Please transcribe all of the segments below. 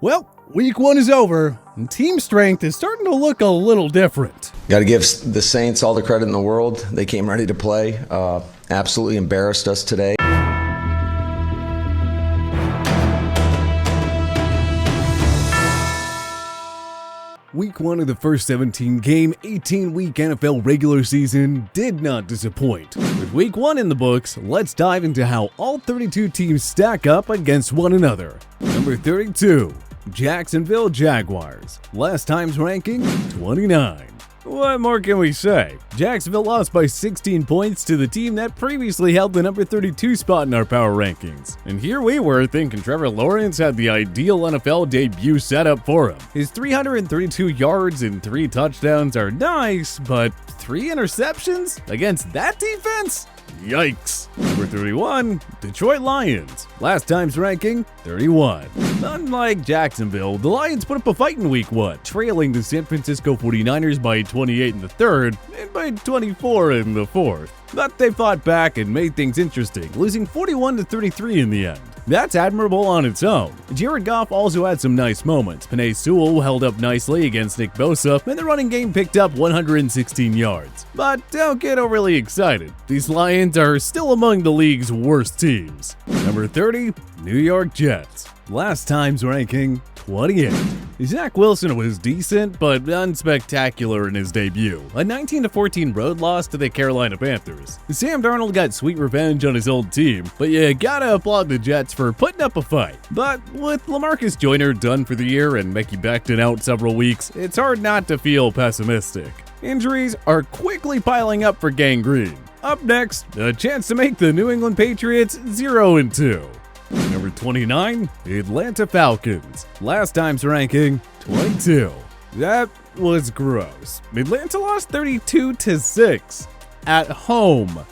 Well, week one is over, and team strength is starting to look a little different. Got to give the Saints all the credit in the world. They came ready to play. Absolutely embarrassed us today. Week one of the first 17-game, 18-week NFL regular season did not disappoint. With week one in the books, let's dive into how all 32 teams stack up against one another. Number 32, Jacksonville Jaguars. Last time's ranking, 29. What more can we say? Jacksonville lost by 16 points to the team that previously held the number 32 spot in our power rankings. And here we were thinking Trevor Lawrence had the ideal NFL debut set up for him. His 332 yards and 3 touchdowns are nice, but 3 interceptions against that defense? Yikes. Number 31, Detroit Lions. Last time's ranking, 31. Unlike Jacksonville, the Lions put up a fight in week one, trailing the San Francisco 49ers by 28 in the third and by 24 in the fourth. But they fought back and made things interesting, losing 41-33 in the end. That's admirable on its own. Jared Goff also had some nice moments. Penei Sewell held up nicely against Nick Bosa, and the running game picked up 116 yards. But don't get overly excited. These Lions are still among the league's worst teams. Number 30, New York Jets. Last time's ranking, 28. Zach Wilson was decent, but unspectacular in his debut. A 19-14 road loss to the Carolina Panthers. Sam Darnold got sweet revenge on his old team, but you gotta applaud the Jets for putting up a fight. But with LaMarcus Joyner done for the year and Mickey Becton out several weeks, it's hard not to feel pessimistic. Injuries are quickly piling up for Gang Green. Up next, a chance to make the New England Patriots 0-2. Number 29, Atlanta Falcons. Last time's ranking, 22. That was gross. Atlanta lost 32-6 at home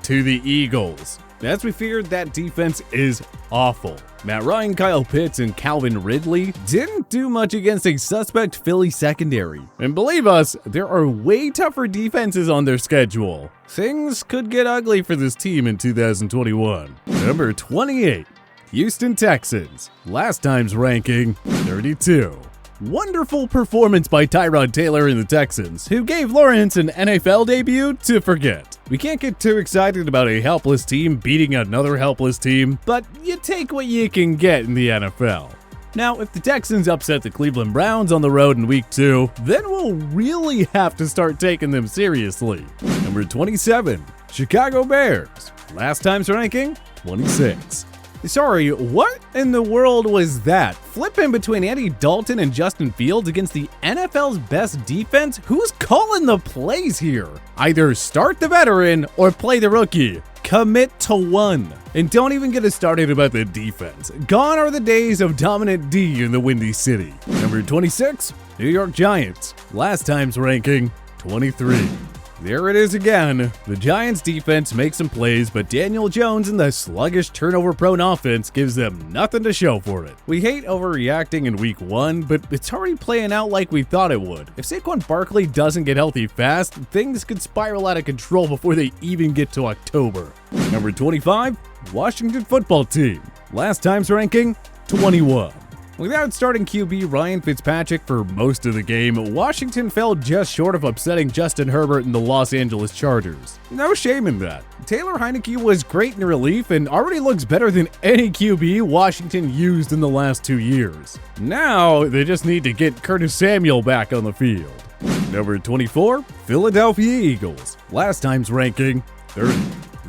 to the Eagles. As we feared, that defense is awful. Matt Ryan, Kyle Pitts, and Calvin Ridley didn't do much against a suspect Philly secondary. And believe us, there are way tougher defenses on their schedule. Things could get ugly for this team in 2021. Number 28, Houston Texans. Last time's ranking, 32. Wonderful performance by Tyrod Taylor and the Texans, who gave Lawrence an NFL debut to forget. We can't get too excited about a helpless team beating another helpless team, but you take what you can get in the NFL. Now, if the Texans upset the Cleveland Browns on the road in week 2, then we'll really have to start taking them seriously. Number 27, Chicago Bears. Last time's ranking, 26. Sorry, what in the world was that? Flipping between Andy Dalton and Justin Fields against the NFL's best defense? Who's calling the plays here? Either start the veteran or play the rookie. Commit to one. And don't even get us started about the defense. Gone are the days of dominant D in the Windy City. Number 26, New York Giants. Last time's ranking, 23. There it is again. The Giants defense makes some plays, but Daniel Jones and the sluggish turnover-prone offense gives them nothing to show for it. We hate overreacting in week 1, but it's already playing out like we thought it would. If Saquon Barkley doesn't get healthy fast, things could spiral out of control before they even get to October. Number 25, Washington Football Team. Last time's ranking, 21. Without starting QB Ryan Fitzpatrick for most of the game, Washington fell just short of upsetting Justin Herbert and the Los Angeles Chargers. No shame in that. Taylor Heineke was great in relief and already looks better than any QB Washington used in the last 2 years. Now, they just need to get Curtis Samuel back on the field. Number 24, Philadelphia Eagles. Last time's ranking, 30.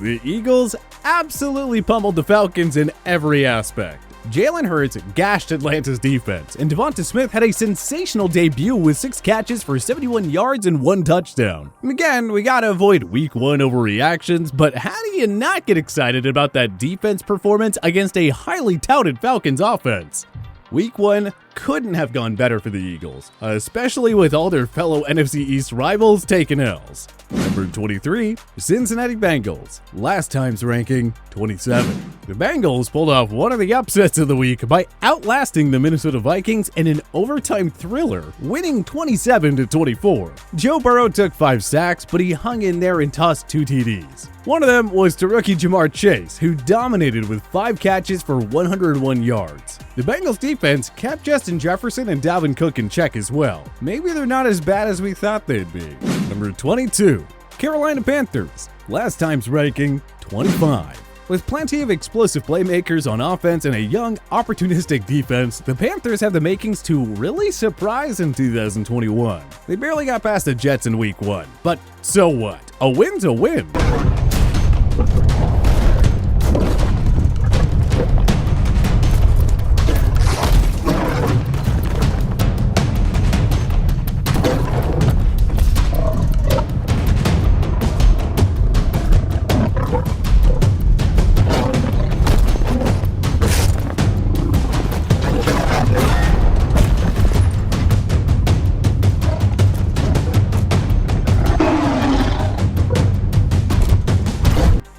The Eagles absolutely pummeled the Falcons in every aspect. Jalen Hurts gashed Atlanta's defense, and Devonta Smith had a sensational debut with 6 catches for 71 yards and 1 touchdown. And again, we gotta avoid week 1 overreactions, but how do you not get excited about that defense performance against a highly touted Falcons offense? Week 1, couldn't have gone better for the Eagles, especially with all their fellow NFC East rivals taking L's. Number 23, Cincinnati Bengals. Last time's ranking, 27. The Bengals pulled off one of the upsets of the week by outlasting the Minnesota Vikings in an overtime thriller, winning 27-24. Joe Burrow took 5 sacks, but he hung in there and tossed 2 TDs. One of them was to rookie Jamar Chase, who dominated with 5 catches for 101 yards. The Bengals defense kept Justin Jefferson and Dalvin Cook in check as well. Maybe they're not as bad as we thought they'd be. Number 22, Carolina Panthers. Last time's ranking, 25. With plenty of explosive playmakers on offense and a young, opportunistic defense, the Panthers have the makings to really surprise in 2021. They barely got past the Jets in Week 1, but so what? A win's a win.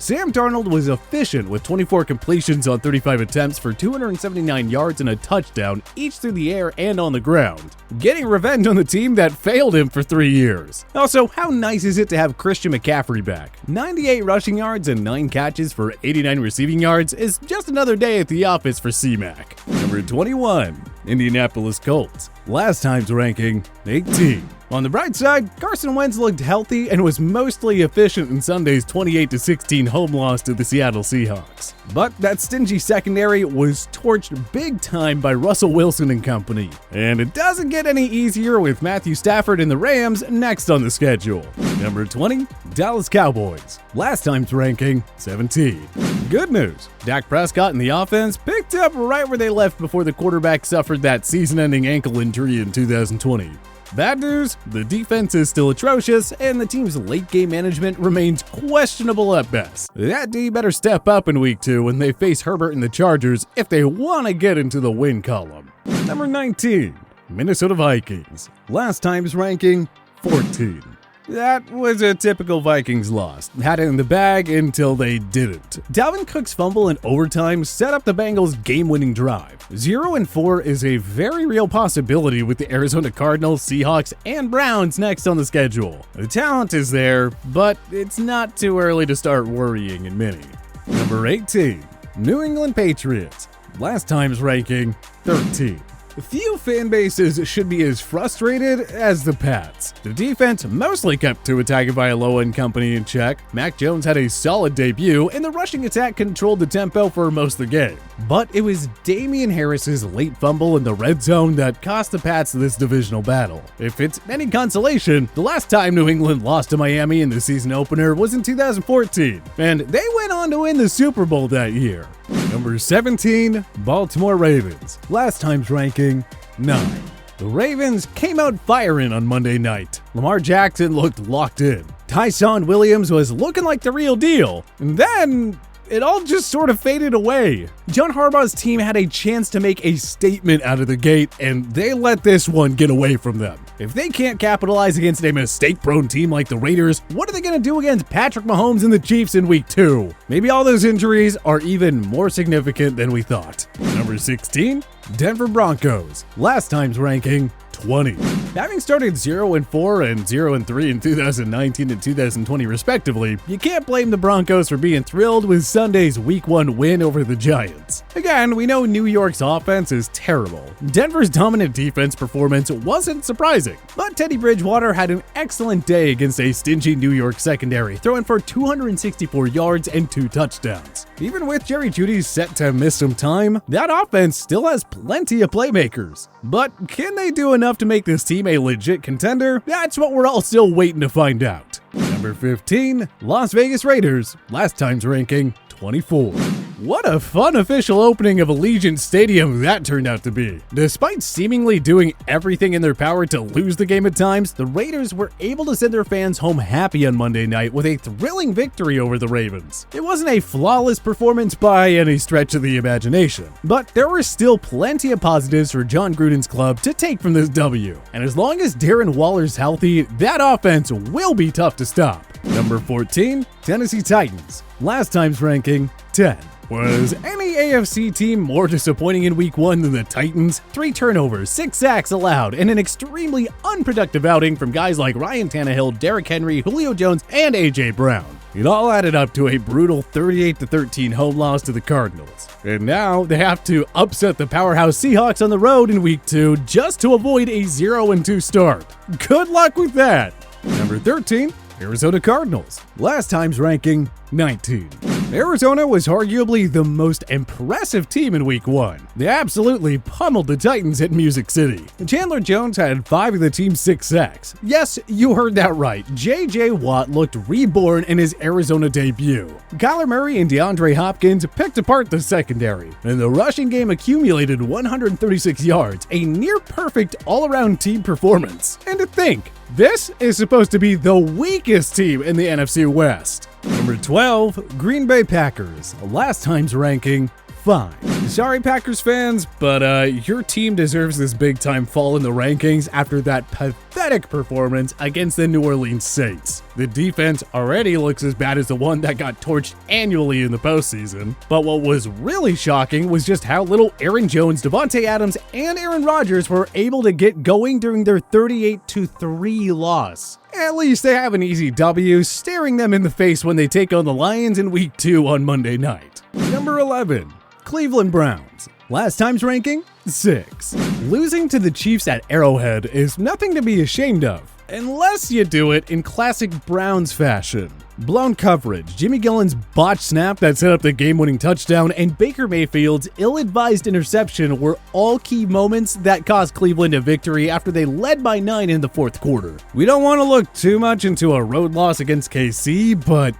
Sam Darnold was efficient with 24 completions on 35 attempts for 279 yards and a touchdown, each through the air and on the ground, getting revenge on the team that failed him for 3 years. Also, how nice is it to have Christian McCaffrey back? 98 rushing yards and 9 catches for 89 receiving yards is just another day at the office for C-Mac. Number 21, Indianapolis Colts. Last time's ranking, 18. On the bright side, Carson Wentz looked healthy and was mostly efficient in Sunday's 28-16 home loss to the Seattle Seahawks. But that stingy secondary was torched big time by Russell Wilson and company. And it doesn't get any easier with Matthew Stafford and the Rams next on the schedule. Number 20, Dallas Cowboys. Last time's ranking, 17. Good news, Dak Prescott and the offense picked up right where they left before the quarterback suffered that season-ending ankle injury in 2020. Bad news, the defense is still atrocious, and the team's late-game management remains questionable at best. That D better step up in Week 2 when they face Herbert and the Chargers if they want to get into the win column. Number 19, Minnesota Vikings. Last time's ranking, 14. That was a typical Vikings loss. Had it in the bag until they didn't. Dalvin Cook's fumble in overtime set up the Bengals' game-winning drive. 0-4 is a very real possibility with the Arizona Cardinals, Seahawks, and Browns next on the schedule. The talent is there, but it's not too early to start worrying in many. Number 18, New England Patriots. Last time's ranking, 13. Few fan bases should be as frustrated as the Pats. The defense mostly kept Tua Tagovailoa and company in check. Mac Jones had a solid debut, and the rushing attack controlled the tempo for most of the game. But it was Damian Harris's late fumble in the red zone that cost the Pats this divisional battle. If it's any consolation, the last time New England lost to Miami in the season opener was in 2014, and they went on to win the Super Bowl that year. Number 17, Baltimore Ravens. Last time's ranking, 9. The Ravens came out firing on Monday night. Lamar Jackson looked locked in. Tyson Williams was looking like the real deal. And then it all just sort of faded away. John Harbaugh's team had a chance to make a statement out of the gate, and they let this one get away from them. If they can't capitalize against a mistake-prone team like the Raiders, what are they going to do against Patrick Mahomes and the Chiefs in Week 2? Maybe all those injuries are even more significant than we thought. Number 16, Denver Broncos. Last time's ranking, 20. Having started 0-4 and 0-3 in 2019 and 2020 respectively, you can't blame the Broncos for being thrilled with Sunday's Week 1 win over the Giants. Again, we know New York's offense is terrible. Denver's dominant defense performance wasn't surprising, but Teddy Bridgewater had an excellent day against a stingy New York secondary, throwing for 264 yards and 2 touchdowns. Even with Jerry Jeudy set to miss some time, that offense still has plenty of playmakers. But can they do enough to make this team a legit contender? That's what we're all still waiting to find out. Number 15, Las Vegas Raiders. Last time's ranking, 24. What a fun official opening of Allegiant Stadium that turned out to be. Despite seemingly doing everything in their power to lose the game at times, the Raiders were able to send their fans home happy on Monday night with a thrilling victory over the Ravens. It wasn't a flawless performance by any stretch of the imagination, but there were still plenty of positives for John Gruden's club to take from this W. And as long as Darren Waller's healthy, that offense will be tough to stop. Number 14, Tennessee Titans. Last time's ranking, 10. Was any AFC team more disappointing in week 1 than the Titans? 3 turnovers, 6 sacks allowed, and an extremely unproductive outing from guys like Ryan Tannehill, Derrick Henry, Julio Jones, and A.J. Brown. It all added up to a brutal 38-13 home loss to the Cardinals. And now they have to upset the powerhouse Seahawks on the road in week 2 just to avoid a 0-2 start. Good luck with that! Number 13, Arizona Cardinals. Last time's ranking, 19. Arizona was arguably the most impressive team in week 1. They absolutely pummeled the Titans at Music City. Chandler Jones had 5 of the team's 6 sacks. Yes, you heard that right. J.J. Watt looked reborn in his Arizona debut. Kyler Murray and DeAndre Hopkins picked apart the secondary, and the rushing game accumulated 136 yards, a near-perfect all-around team performance. And to think, this is supposed to be the weakest team in the NFC West. Number 12, Green Bay Packers. Last time's ranking, 5. Sorry, Packers fans, but your team deserves this big-time fall in the rankings after that pathetic performance against the New Orleans Saints. The defense already looks as bad as the one that got torched annually in the postseason, but what was really shocking was just how little Aaron Jones, Devontae Adams, and Aaron Rodgers were able to get going during their 38-3 loss. At least they have an easy W staring them in the face when they take on the Lions in week 2 on Monday night. Number 11, Cleveland Browns. Last time's ranking, 6. Losing to the Chiefs at Arrowhead is nothing to be ashamed of, unless you do it in classic Browns fashion. Blown coverage, Jimmy Gillen's botched snap that set up the game-winning touchdown, and Baker Mayfield's ill-advised interception were all key moments that cost Cleveland a victory after they led by 9 in the 4th quarter. We don't want to look too much into a road loss against KC, but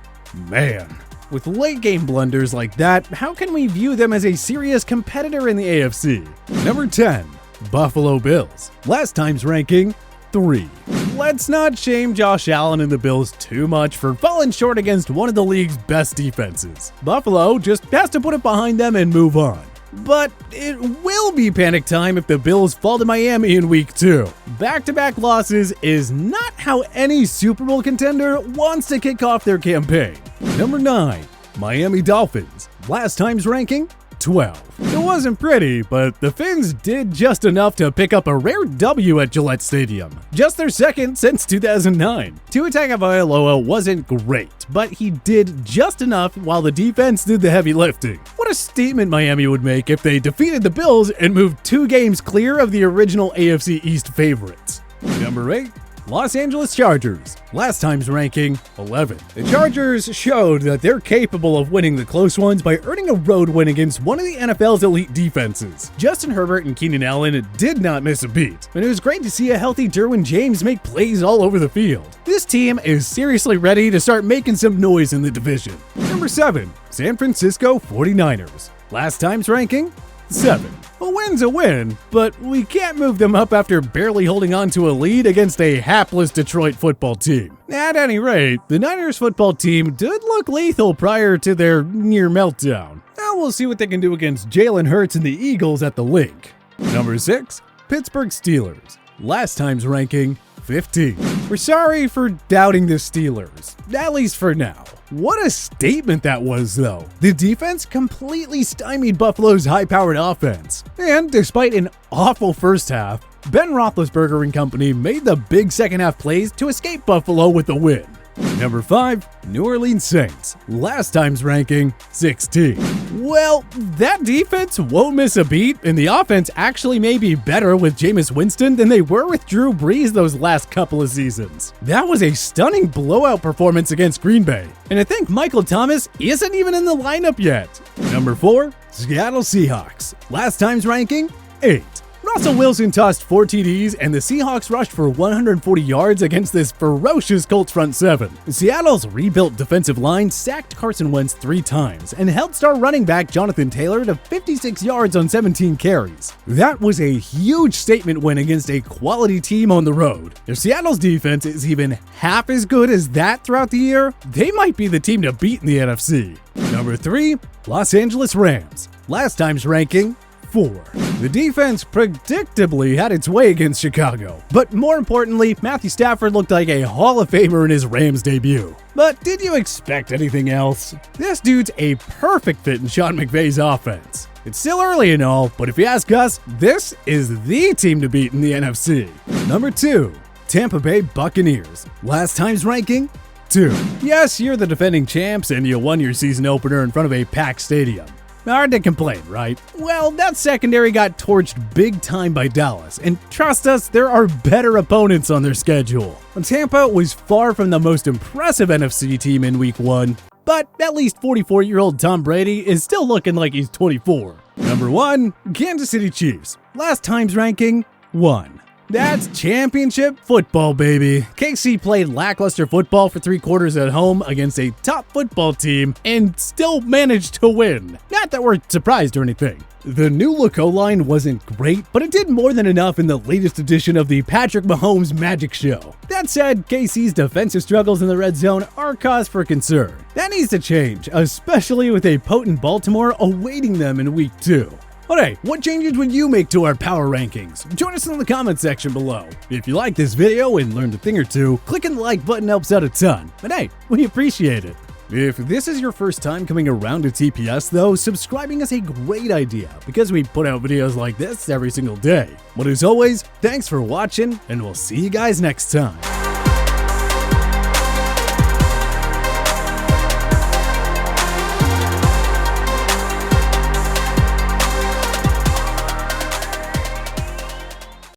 man, with late-game blunders like that, how can we view them as a serious competitor in the AFC? Number 10, Buffalo Bills. Last time's ranking, 3. Let's not shame Josh Allen and the Bills too much for falling short against one of the league's best defenses. Buffalo just has to put it behind them and move on. But it will be panic time if the Bills fall to Miami in week 2. Back-to-back losses is not how any Super Bowl contender wants to kick off their campaign. Number 9, Miami Dolphins. Last time's ranking, 12. It wasn't pretty, but the Fins did just enough to pick up a rare W at Gillette Stadium. Just their second since 2009. Tua Tagovailoa wasn't great, but he did just enough while the defense did the heavy lifting. What a statement Miami would make if they defeated the Bills and moved 2 games clear of the original AFC East favorites. Number 8, Los Angeles Chargers. Last time's ranking, 11. The Chargers showed that they're capable of winning the close ones by earning a road win against one of the NFL's elite defenses. Justin Herbert and Keenan Allen did not miss a beat, and it was great to see a healthy Derwin James make plays all over the field. This team is seriously ready to start making some noise in the division. Number 7, San Francisco 49ers. Last time's ranking, 7. A win's a win, but we can't move them up after barely holding on to a lead against a hapless Detroit football team. At any rate, the Niners football team did look lethal prior to their near meltdown. Now we'll see what they can do against Jalen Hurts and the Eagles at the Link. Number 6, Pittsburgh Steelers. Last time's ranking, 15. We're sorry for doubting the Steelers, at least for now. What a statement that was, though. The defense completely stymied Buffalo's high-powered offense. And despite an awful first half, Ben Roethlisberger and company made the big second-half plays to escape Buffalo with the win. Number 5, New Orleans Saints. Last time's ranking, 16. Well, that defense won't miss a beat, and the offense actually may be better with Jameis Winston than they were with Drew Brees those last couple of seasons. That was a stunning blowout performance against Green Bay, and I think Michael Thomas isn't even in the lineup yet. Number 4, Seattle Seahawks. Last time's ranking, 8. Russell Wilson tossed 4 TDs, and the Seahawks rushed for 140 yards against this ferocious Colts front seven. Seattle's rebuilt defensive line sacked Carson Wentz 3 times and held star running back Jonathan Taylor to 56 yards on 17 carries. That was a huge statement win against a quality team on the road. If Seattle's defense is even half as good as that throughout the year, they might be the team to beat in the NFC. Number 3, Los Angeles Rams. Last time's ranking, 4. The defense predictably had its way against Chicago, but more importantly, Matthew Stafford looked like a Hall of Famer in his Rams debut. But did you expect anything else? This dude's a perfect fit in Sean McVay's offense. It's still early and all, but if you ask us, this is the team to beat in the NFC. Number 2, Tampa Bay Buccaneers. Last time's ranking, 2. Yes, you're the defending champs and you won your season opener in front of a packed stadium. Hard to complain, right? Well, that secondary got torched big time by Dallas, and trust us, there are better opponents on their schedule. Tampa was far from the most impressive NFC team in Week 1, but at least 44-year-old Tom Brady is still looking like he's 24. Number 1, Kansas City Chiefs. Last time's ranking, 1. That's championship football, baby. KC played lackluster football for 3 quarters at home against a top football team and still managed to win. Not that we're surprised or anything. The new look O-line wasn't great, but it did more than enough in the latest edition of the Patrick Mahomes Magic Show. That said, KC's defensive struggles in the red zone are cause for concern. That needs to change, especially with a potent Baltimore awaiting them in Week 2. But hey, what changes would you make to our power rankings? Join us in the comment section below. If you like this video and learned a thing or two, clicking the like button helps out a ton. And hey, we appreciate it. If this is your first time coming around to TPS though, subscribing is a great idea because we put out videos like this every single day. But as always, thanks for watching and we'll see you guys next time.